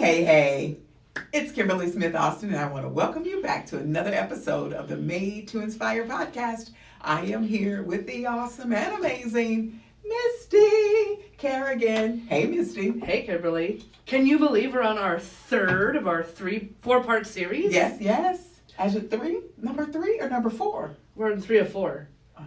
Hey. It's Kimberly Smith Austin, and I want to welcome you back to another episode of the Made to Inspire podcast. I am here with the awesome and amazing Misty Kerrigan. Hey, Misty. Hey, Kimberly. Can you believe we're on our third of our four-part series? Yes. As your number 3 or number 4? We're in 3 of 4. Oh.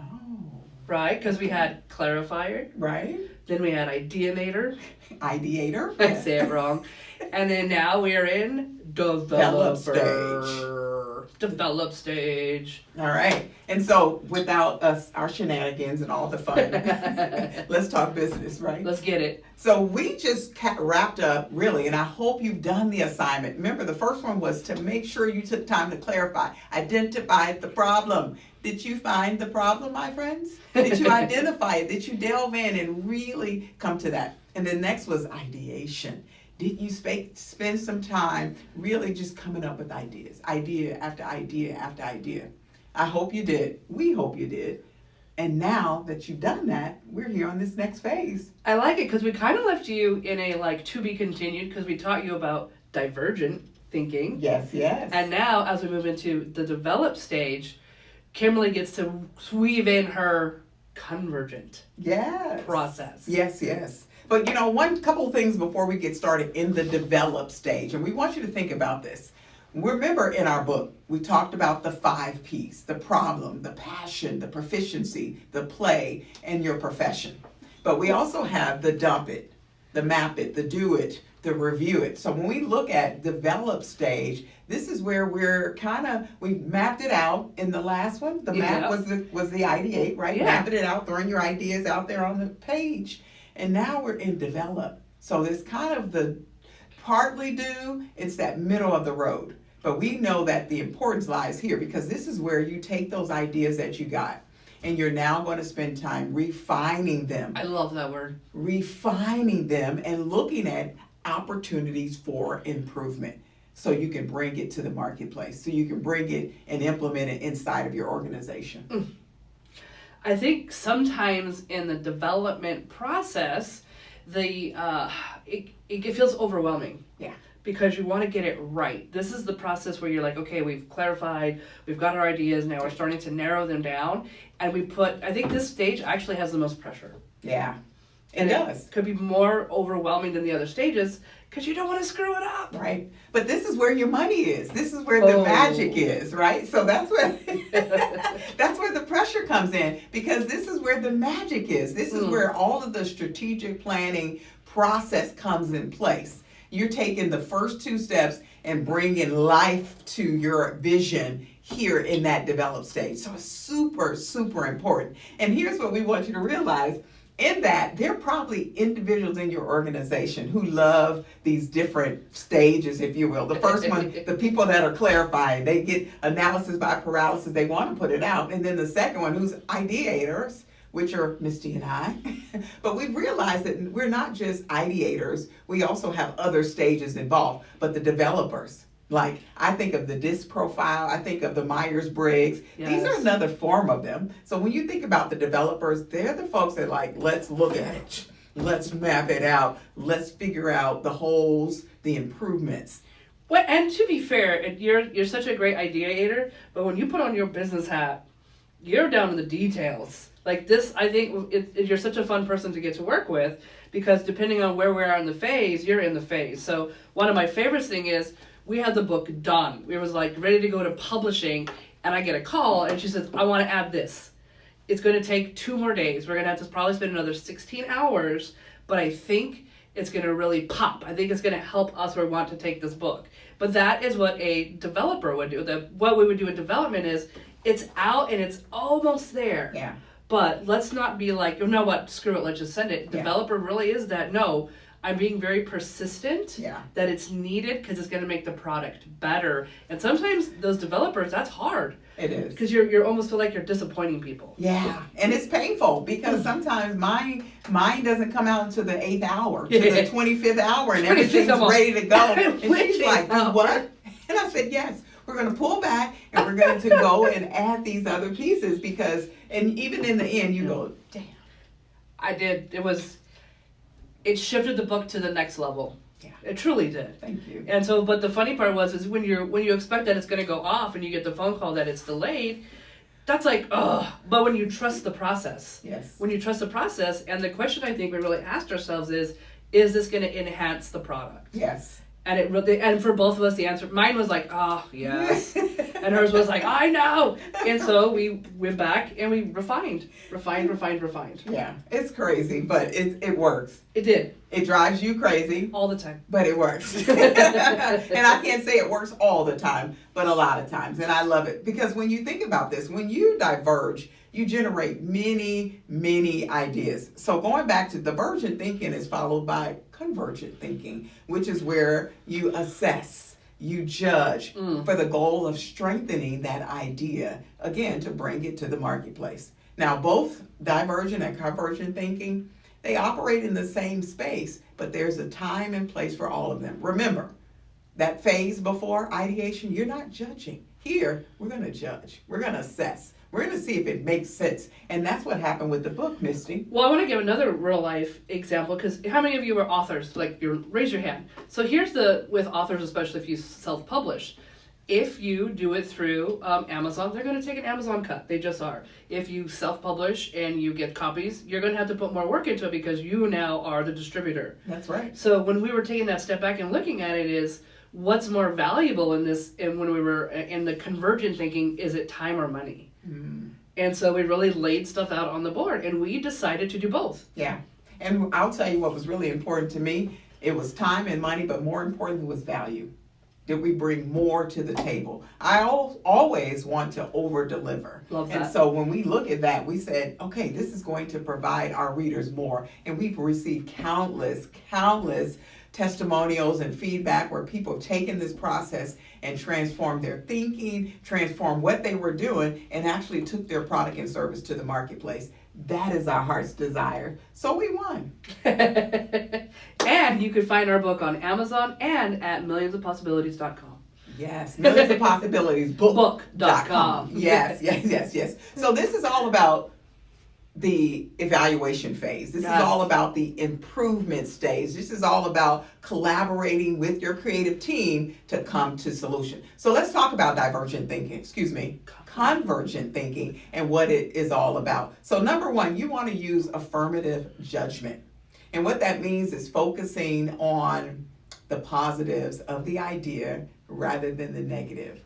Right, because we had clarifier. Right. Then we had ideator. Ideator. I say it wrong. And then now we are in develop stage. All right. And so without us, our shenanigans and all the fun, let's talk business, right? Let's get it. So we just wrapped up, really, and I hope you've done the assignment. Remember, the first one was to make sure you took time to clarify, identify the problem. Did you find the problem, my friends? Did you identify it? Did you delve in and really come to that? And then next was ideation. Did you spend some time really just coming up with ideas, idea after idea after idea? I hope you did. We hope you did. And now that you've done that, we're here on this next phase. I like it because we kind of left you in a to be continued because we taught you about divergent thinking. Yes. And now as we move into the develop stage, Kimberly gets to weave in her convergent process. Yes. But one couple things before we get started in the develop stage, and we want you to think about this. Remember in our book, we talked about the 5 P's, the problem, the passion, the proficiency, the play, and your profession. But we also have the dump it, the map it, the do it, the review it. So when we look at develop stage, this is where we mapped it out in the last one. The map was the ideate, right? Yeah. Mapping it out, throwing your ideas out there on the page. And now we're in develop. So it's kind of the partly do, it's that middle of the road. But we know that the importance lies here because this is where you take those ideas that you got and you're now going to spend time refining them. I love that word. Refining them and looking at opportunities for improvement so you can bring it to the marketplace, so you can bring it and implement it inside of your organization. I think sometimes in the development process, it feels overwhelming. Yeah. Because you want to get it right. This is the process where you're like, okay, we've clarified, we've got our ideas, now we're starting to narrow them down. And I think this stage actually has the most pressure. Yeah, it does. It could be more overwhelming than the other stages because you don't want to screw it up. Right. But this is where your money is. This is where the magic is, right? So that's where that's where the pressure comes in because this is where the magic is. This is where all of the strategic planning process comes in place. You're taking the first 2 steps and bringing life to your vision here in that developed stage. So it's super, super important. And here's what we want you to realize. In that, there are probably individuals in your organization who love these different stages, if you will. The first one, the people that are clarifying, they get analysis by paralysis, they want to put it out. And then the second one, who's ideators, which are Misty and I. But we've realized that we're not just ideators, we also have other stages involved. But the developers, like I think of the DISC profile, I think of the Myers-Briggs. Yes. These are another form of them. So when you think about the developers, they're the folks that let's look at it. Let's map it out. Let's figure out the holes, the improvements. Well, and to be fair, you're such a great ideator, but when you put on your business hat, you're down to the details. Like this, I think you're such a fun person to get to work with because depending on where we are in the phase, you're in the phase. So one of my favorites thing is we had the book done. We was ready to go to publishing and I get a call and she says, I want to add this. It's going to take 2 more days. We're going to have to probably spend another 16 hours, but I think it's going to really pop. I think it's going to help us where we want to take this book. But that is what a developer would do. What we would do in development is it's out and it's almost there. Yeah. But let's not be like, you know what, screw it, let's just send it. Developer really is that, no, I'm being very persistent that it's needed because it's going to make the product better. And sometimes those developers, that's hard. It is. Because you're almost feel like you're disappointing people. Yeah, and it's painful because sometimes mine doesn't come out until the 8th hour, to the 25th hour, and everything's ready to go. And she's like, what? And I said, yes, we're going to pull back and we're going to go and add these other pieces because, and even in the end, you go, damn. I did. It shifted the book to the next level. Yeah. It truly did. Thank you. And so, but the funny part is when you expect that it's going to go off and you get the phone call that it's delayed, that's like, ugh. But when you trust the process, Yes. when you trust the process, and the question I think we really asked ourselves is this going to enhance the product? Yes. And it really, and for both of us, the answer, mine was like, oh, yes. And hers was like, I know. And so we went back and we refined. Yeah, it's crazy, but it works. It did. It drives you crazy. All the time. But it works. And I can't say it works all the time, but a lot of times. And I love it because when you think about this, when you diverge, you generate many, many ideas. So going back to divergent thinking is followed by convergent thinking, which is where you assess, you judge for the goal of strengthening that idea, again, to bring it to the marketplace. Now, both divergent and convergent thinking, they operate in the same space, but there's a time and place for all of them. Remember, that phase before ideation, you're not judging. Here, we're going to judge. We're going to assess. We're going to see if it makes sense. And that's what happened with the book, Misty. Well, I want to give another real life example because how many of you are authors? Like, raise your hand. So here's with authors, especially if you self-publish. If you do it through Amazon, they're going to take an Amazon cut. They just are. If you self-publish and you get copies, you're going to have to put more work into it because you now are the distributor. That's right. So when we were taking that step back and looking at it is, what's more valuable in this, and when we were in the convergent thinking, is it time or money? And so we really laid stuff out on the board and we decided to do both. Yeah. And I'll tell you what was really important to me. It was time and money, but more importantly was value. Did we bring more to the table? I always want to over-deliver. Love that. And so when we look at that, we said, okay, this is going to provide our readers more. And we've received countless testimonials and feedback where people have taken this process and transformed their thinking, transformed what they were doing, and actually took their product and service to the marketplace. That is our heart's desire. So we won. And you can find our book on Amazon and at millionsofpossibilities.com. Yes, Millions of Possibilities book.com. Yes. So this is all about the evaluation phase. This is all about the improvement stage. This is all about collaborating with your creative team to come to solution. So let's talk about convergent thinking and what it is all about. So number one, you want to use affirmative judgment. And what that means is focusing on the positives of the idea rather than the negative.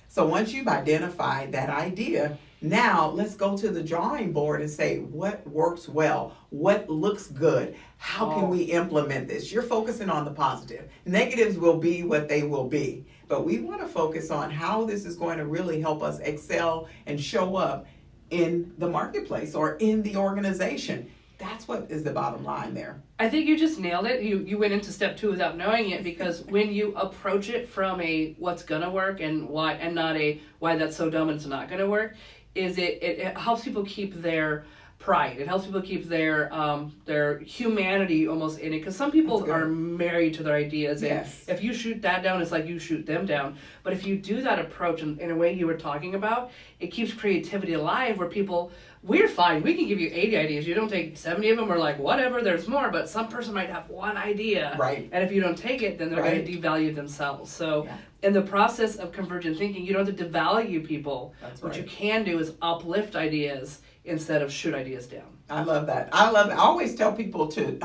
So once you've identified that idea, now let's go to the drawing board and say what works well, what looks good, how can we implement this? You're focusing on the positive. Negatives will be what they will be, but we want to focus on how this is going to really help us excel and show up in the marketplace or in the organization. That's what is the bottom line there. I think you just nailed it. You went into step 2 without knowing it, because when you approach it from a what's gonna work and why, and not a why that's so dumb and it's not gonna work, is it helps people keep their pride. It helps people keep their humanity almost in it, because some people are married to their ideas, and if you shoot that down, it's like you shoot them down. But if you do that approach in a way you were talking about, it keeps creativity alive, where people, we're fine, we can give you 80 ideas, you don't take 70 of them, we're like, whatever, there's more, but some person might have one idea, and if you don't take it, then they're going to devalue themselves. So in the process of convergent thinking, you don't have to devalue people. What you can do is uplift ideas instead of shoot ideas down. I love that. I always tell people to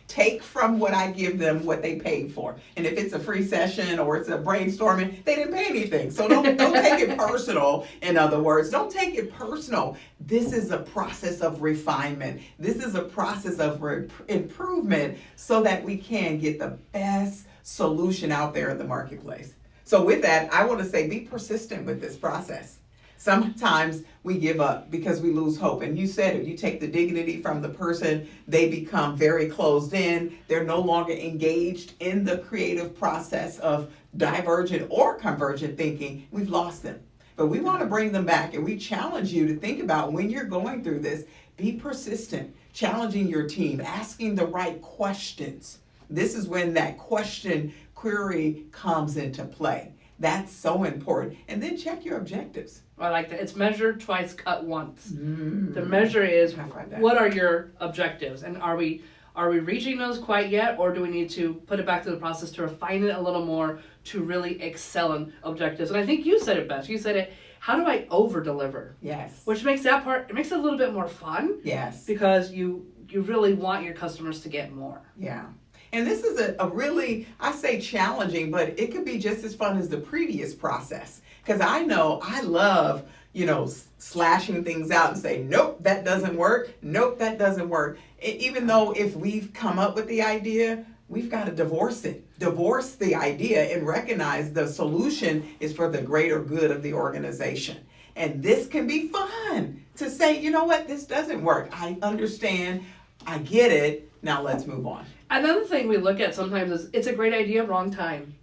take from what I give them what they paid for. And if it's a free session or it's a brainstorming, they didn't pay anything. So don't take it personal. In other words, don't take it personal. This is a process of refinement. This is a process of improvement so that we can get the best solution out there in the marketplace. So with that, I want to say be persistent with this process. Sometimes we give up because we lose hope. And you said it, you take the dignity from the person, they become very closed in. They're no longer engaged in the creative process of divergent or convergent thinking. We've lost them. But we want to bring them back, and we challenge you to think about when you're going through this, be persistent, challenging your team, asking the right questions. This is when that query comes into play. That's so important. And then check your objectives. I like that. It's measured twice, cut once. The measure is, what are your objectives? And are we Are we reaching those quite yet, or do we need to put it back to the process to refine it a little more to really excel in objectives? And I think you said it best. You said it, how do I over-deliver? Yes. Which makes that part, it makes it a little bit more fun. Yes. Because you really want your customers to get more. Yeah. And this is a really, I say challenging, but it could be just as fun as the previous process. Because I know I love, slashing things out and say, nope, that doesn't work. Nope, that doesn't work. Even though if we've come up with the idea, we've got to divorce the idea and recognize the solution is for the greater good of the organization. And this can be fun to say, you know what, this doesn't work. I understand. I get it. Now let's move on. Another thing we look at sometimes is it's a great idea, wrong time.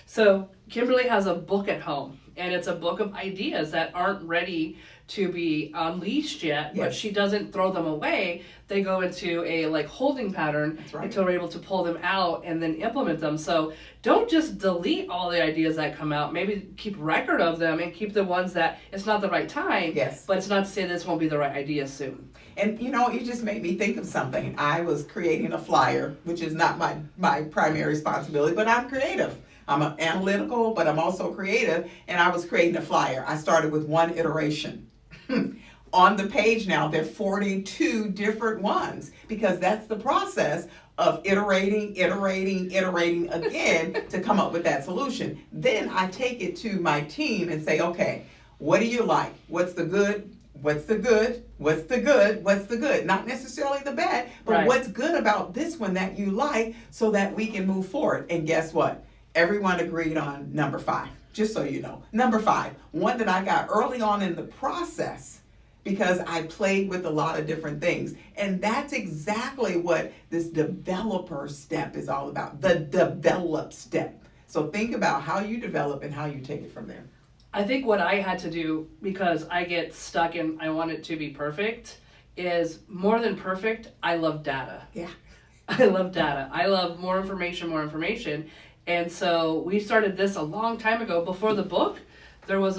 So Kimberly has a book at home, and it's a book of ideas that aren't ready to be unleashed yet, Yes. but she doesn't throw them away. They go into a holding pattern That's right. until we're able to pull them out and then implement them. So don't just delete all the ideas that come out. Maybe keep record of them and keep the ones that it's not the right time. Yes. But it's not to say this won't be the right idea soon. And you just made me think of something. I was creating a flyer, which is not my primary responsibility, but I'm creative. I'm analytical, but I'm also creative, and I was creating a flyer. I started with one iteration. On the page now, there are 42 different ones, because that's the process of iterating again to come up with that solution. Then I take it to my team and say, okay, what do you like? What's the good? What's the good? What's the good? What's the good? Not necessarily the bad, but Right. What's good about this one that you like, so that we can move forward. And guess what? Everyone agreed on number 5, just so you know. Number 5, one that I got early on in the process because I played with a lot of different things. And that's exactly what this developer step is all about, the develop step. So think about how you develop and how you take it from there. I think what I had to do, because I get stuck in I want it to be perfect, is more than perfect, I love data. Yeah. I love data. I love more information. And so we started this a long time ago. Before the book, there was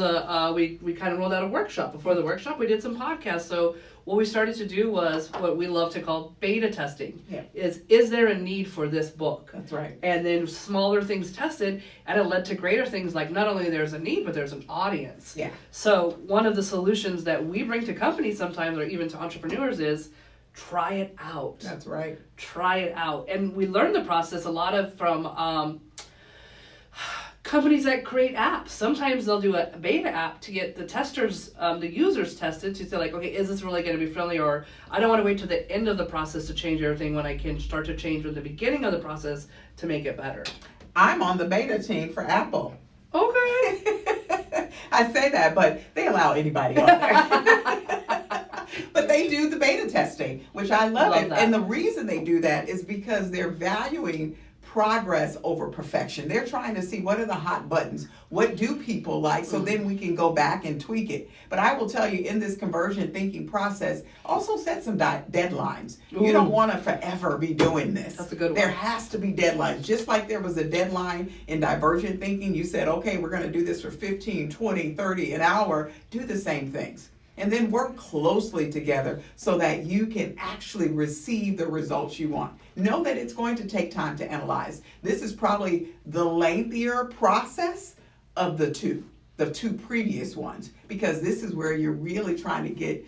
we kind of rolled out a workshop. Before the workshop, we did some podcasts. So what we started to do was what we love to call beta testing. Yeah. Is there a need for this book? That's right. And then smaller things tested, and it led to greater things, like not only there's a need, but there's an audience. Yeah. So one of the solutions that we bring to companies sometimes, or even to entrepreneurs, is try it out. That's right. Try it out. And we learned the process a lot of from companies that create apps. Sometimes they'll do a beta app to get the testers, the users tested, to say like, okay, is this really going to be friendly? Or I don't want to wait to the end of the process to change everything when I can start to change from the beginning of the process to make it better. I'm on the beta team for Apple. Okay. I say that, but they allow anybody on there. But they do the beta testing, which I love it. That. And the reason they do that is because they're valuing progress over perfection. They're trying to see what are the hot buttons, what do people like, so then we can go back and tweak it. But I will tell you, in this conversion thinking process, also set some deadlines. Ooh. You don't want to forever be doing this. That's a good one. There has to be deadlines. Just like there was a deadline in divergent thinking, you said, okay, we're going to do this for 15, 20, 30, an hour. Do the same things. And then work closely together so that you can actually receive the results you want. Know that it's going to take time to analyze. This is probably the lengthier process of the two previous ones, because this is where you're really trying to get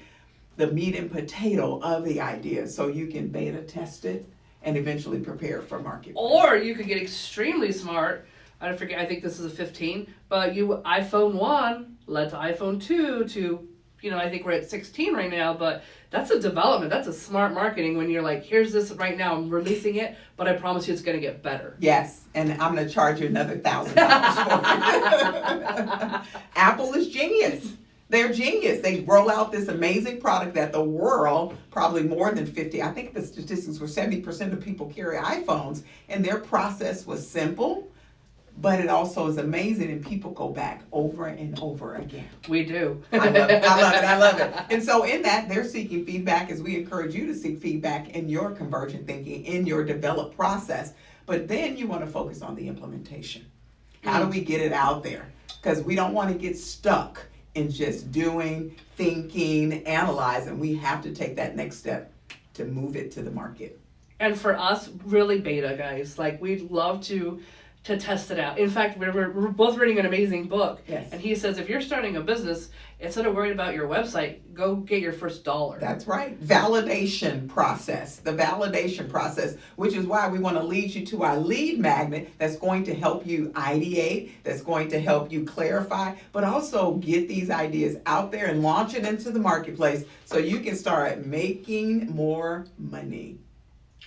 the meat and potato of the idea so you can beta test it and eventually prepare for market. Or you could get extremely smart. I think this is a 15, but iPhone 1 led to iPhone 2 to, I think we're at 16 right now, but that's a development. That's a smart marketing when you're like, here's this right now, I'm releasing it, but I promise you it's going to get better. Yes, and I'm going to charge you another $1,000 for it. Apple is genius. They're genius. They roll out this amazing product that the world, probably more than 50, I think the statistics were 70% of people carry iPhones, and their process was simple, but it also is amazing, and people go back over and over again. We do. I love it. And so in that, they're seeking feedback, as we encourage you to seek feedback in your conversion thinking, in your develop process. But then you want to focus on the implementation. How do we get it out there? Because we don't want to get stuck in just doing, thinking, analyzing. We have to take that next step to move it to the market. And for us, really beta, guys. Like, we'd love to test it out. In fact, we're both reading an amazing book. Yes. And he says, if you're starting a business, instead of worrying about your website, go get your first dollar. That's right. The validation process, which is why we want to lead you to our lead magnet that's going to help you ideate, that's going to help you clarify, but also get these ideas out there and launch it into the marketplace so you can start making more money.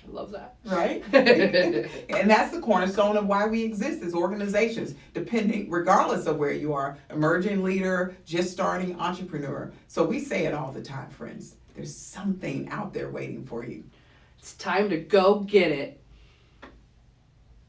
I love that. Right? And that's the cornerstone of why we exist as organizations, regardless of where you are, emerging leader, just starting entrepreneur. So we say it all the time, friends. There's something out there waiting for you. It's time to go get it.